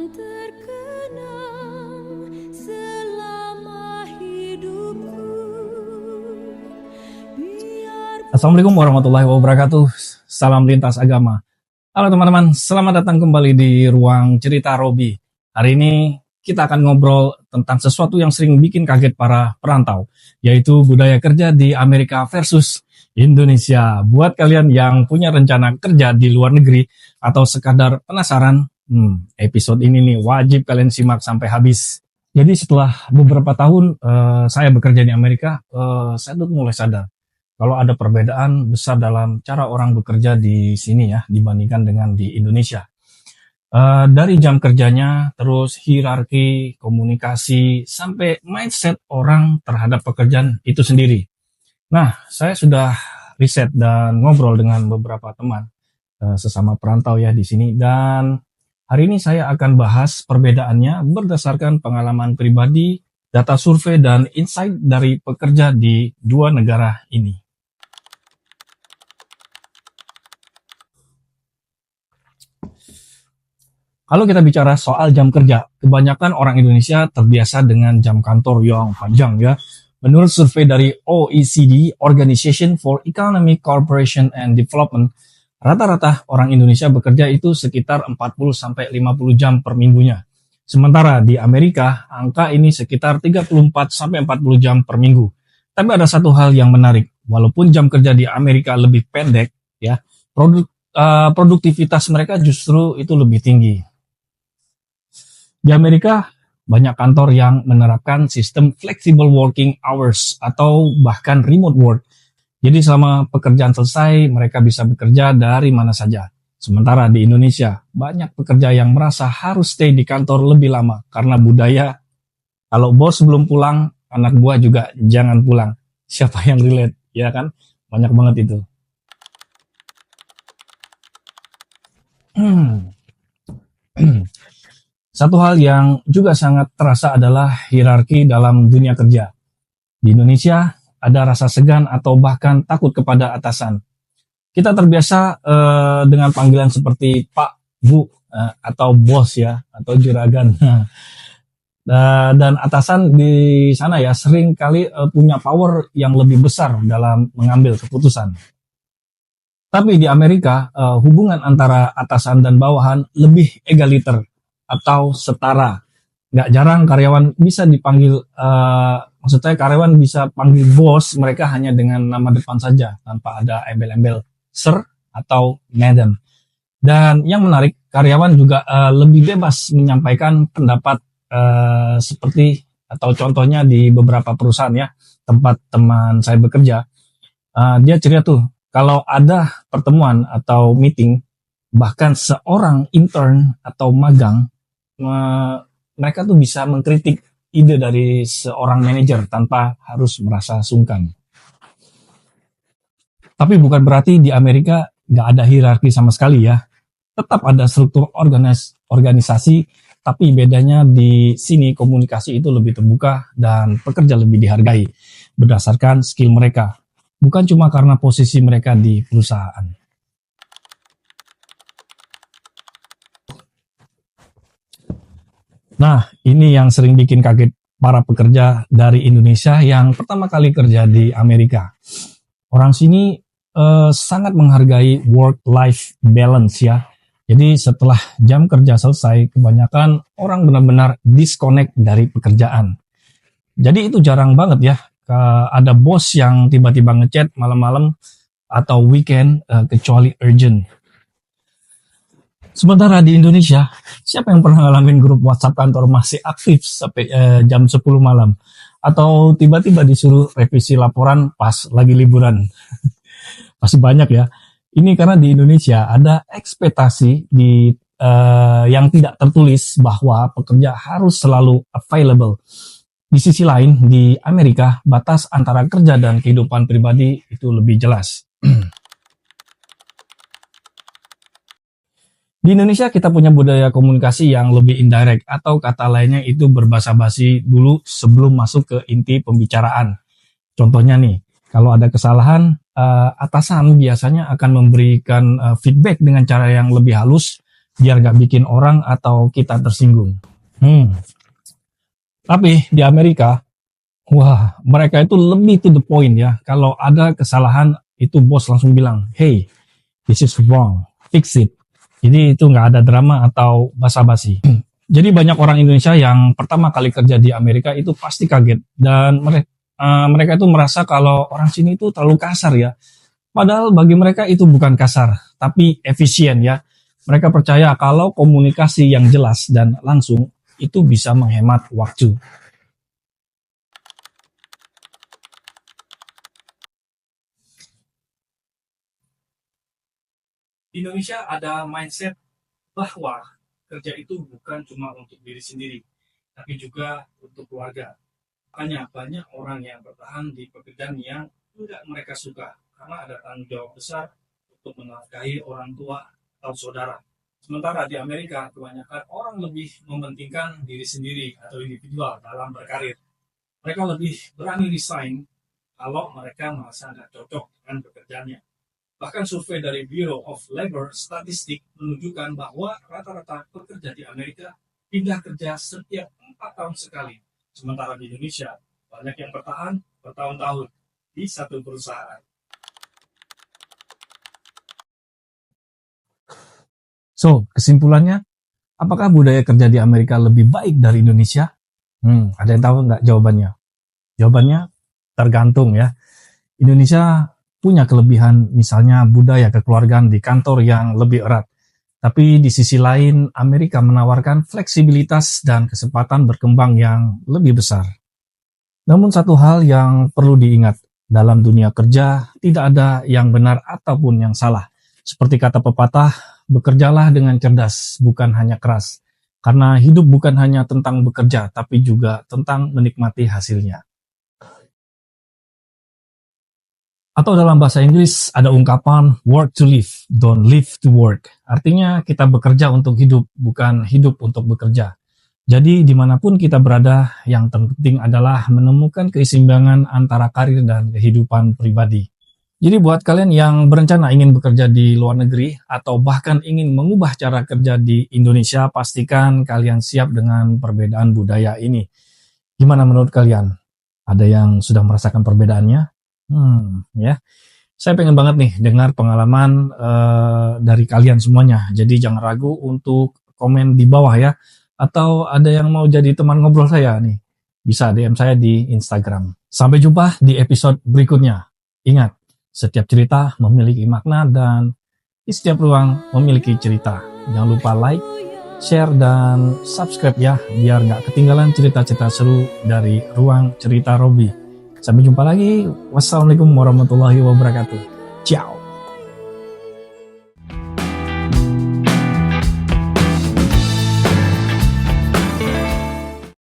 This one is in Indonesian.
terkenang selama hidupku. Assalamualaikum warahmatullahi wabarakatuh. Salam lintas agama. Halo teman-teman, selamat datang kembali di Ruang Cerita Robi. Hari ini kita akan ngobrol tentang sesuatu yang sering bikin kaget para perantau, yaitu budaya kerja di Amerika versus Indonesia. Buat kalian yang punya rencana kerja di luar negeri atau sekadar penasaran, episode ini nih wajib kalian simak sampai habis. Jadi setelah beberapa tahun saya bekerja di Amerika, saya tuh mulai sadar kalau ada perbedaan besar dalam cara orang bekerja di sini ya dibandingkan dengan di Indonesia. Dari jam kerjanya, terus hierarki, komunikasi, sampai mindset orang terhadap pekerjaan itu sendiri. Nah, saya sudah riset dan ngobrol dengan beberapa teman sesama perantau ya di sini, dan hari ini saya akan bahas perbedaannya berdasarkan pengalaman pribadi, data survei, dan insight dari pekerja di dua negara ini. Kalau kita bicara soal jam kerja, kebanyakan orang Indonesia terbiasa dengan jam kantor yang panjang ya. Menurut survei dari OECD, Organization for Economic Cooperation and Development, rata-rata orang Indonesia bekerja itu sekitar 40-50 jam per minggunya. Sementara di Amerika, angka ini sekitar 34-40 jam per minggu. Tapi ada satu hal yang menarik, walaupun jam kerja di Amerika lebih pendek, ya, produktivitas mereka justru itu lebih tinggi. Di Amerika, banyak kantor yang menerapkan sistem flexible working hours atau bahkan remote work. Jadi selama pekerjaan selesai, mereka bisa bekerja dari mana saja. Sementara di Indonesia, banyak pekerja yang merasa harus stay di kantor lebih lama karena budaya. Kalau bos belum pulang, anak buah juga jangan pulang. Siapa yang relate? Ya kan? Banyak banget itu. Satu hal yang juga sangat terasa adalah hierarki dalam dunia kerja. Di Indonesia, ada rasa segan atau bahkan takut kepada atasan. Kita terbiasa dengan panggilan seperti Pak, Bu, atau Bos ya, atau Juragan. Dan atasan di sana ya sering kali punya power yang lebih besar dalam mengambil keputusan. Tapi di Amerika, hubungan antara atasan dan bawahan lebih egaliter atau setara. Nggak jarang karyawan bisa dipanggil, maksud saya karyawan bisa panggil bos mereka hanya dengan nama depan saja, tanpa ada embel-embel sir atau madam. Dan yang menarik, karyawan juga lebih bebas menyampaikan pendapat seperti atau contohnya di beberapa perusahaan ya, tempat teman saya bekerja. Dia cerita tuh, kalau ada pertemuan atau meeting, bahkan seorang intern atau magang, mereka tuh bisa mengkritik ide dari seorang manajer tanpa harus merasa sungkan. Tapi bukan berarti di Amerika nggak ada hierarki sama sekali ya. Tetap ada struktur organisasi, tapi bedanya di sini komunikasi itu lebih terbuka dan pekerja lebih dihargai berdasarkan skill mereka. Bukan cuma karena posisi mereka di perusahaan. Nah, ini yang sering bikin kaget para pekerja dari Indonesia yang pertama kali kerja di Amerika. Orang sini sangat menghargai work-life balance ya. Jadi setelah jam kerja selesai, kebanyakan orang benar-benar disconnect dari pekerjaan. Jadi itu jarang banget ya, ada bos yang tiba-tiba ngechat malam-malam atau weekend kecuali urgent. Sementara di Indonesia, siapa yang pernah ngalamin grup WhatsApp kantor masih aktif sampai jam 10 malam? Atau tiba-tiba disuruh revisi laporan pas lagi liburan? Pasti banyak ya. Ini karena di Indonesia ada ekspektasi yang tidak tertulis bahwa pekerja harus selalu available. Di sisi lain, di Amerika, batas antara kerja dan kehidupan pribadi itu lebih jelas. Di Indonesia kita punya budaya komunikasi yang lebih indirect atau kata lainnya itu berbahasa basi dulu sebelum masuk ke inti pembicaraan. Contohnya nih, kalau ada kesalahan, atasan biasanya akan memberikan feedback dengan cara yang lebih halus biar gak bikin orang atau kita tersinggung. Tapi di Amerika, wah, mereka itu lebih to the point ya. Kalau ada kesalahan, itu bos langsung bilang, hey, this is wrong, fix it. Jadi itu nggak ada drama atau basa-basi. Jadi banyak orang Indonesia yang pertama kali kerja di Amerika itu pasti kaget. Dan mereka itu merasa kalau orang sini itu terlalu kasar ya. Padahal bagi mereka itu bukan kasar, tapi efisien ya. Mereka percaya kalau komunikasi yang jelas dan langsung itu bisa menghemat waktu. Di Indonesia ada mindset bahwa kerja itu bukan cuma untuk diri sendiri, tapi juga untuk keluarga. Makanya banyak orang yang bertahan di pekerjaan yang tidak mereka suka, karena ada tanggung jawab besar untuk menafkahi orang tua atau saudara. Sementara di Amerika, kebanyakan orang lebih mementingkan diri sendiri atau individual dalam berkarir. Mereka lebih berani resign kalau mereka merasa nggak cocok dengan pekerjaannya. Bahkan survei dari Bureau of Labor Statistics menunjukkan bahwa rata-rata pekerja di Amerika pindah kerja setiap 4 tahun sekali. Sementara di Indonesia, banyak yang bertahan bertahun-tahun di satu perusahaan. So, kesimpulannya, apakah budaya kerja di Amerika lebih baik dari Indonesia? Ada yang tahu nggak jawabannya? Jawabannya tergantung ya. Indonesia punya kelebihan misalnya budaya kekeluargaan di kantor yang lebih erat. Tapi di sisi lain, Amerika menawarkan fleksibilitas dan kesempatan berkembang yang lebih besar. Namun satu hal yang perlu diingat, dalam dunia kerja tidak ada yang benar ataupun yang salah. Seperti kata pepatah, bekerjalah dengan cerdas, bukan hanya keras. Karena hidup bukan hanya tentang bekerja, tapi juga tentang menikmati hasilnya. Atau dalam bahasa Inggris ada ungkapan work to live, don't live to work. Artinya kita bekerja untuk hidup, bukan hidup untuk bekerja. Jadi dimanapun kita berada, yang terpenting adalah menemukan keseimbangan antara karir dan kehidupan pribadi. Jadi buat kalian yang berencana ingin bekerja di luar negeri atau bahkan ingin mengubah cara kerja di Indonesia, pastikan kalian siap dengan perbedaan budaya ini. Gimana menurut kalian? Ada yang sudah merasakan perbedaannya? Ya, saya pengen banget nih dengar pengalaman dari kalian semuanya. Jadi jangan ragu untuk komen di bawah ya. Atau ada yang mau jadi teman ngobrol saya nih, bisa DM saya di Instagram. Sampai jumpa di episode berikutnya. Ingat, setiap cerita memiliki makna dan di setiap ruang memiliki cerita. Jangan lupa like, share, dan subscribe ya, biar nggak ketinggalan cerita-cerita seru dari Ruang Cerita Robi. Sampai jumpa lagi. Wassalamualaikum warahmatullahi wabarakatuh. Ciao.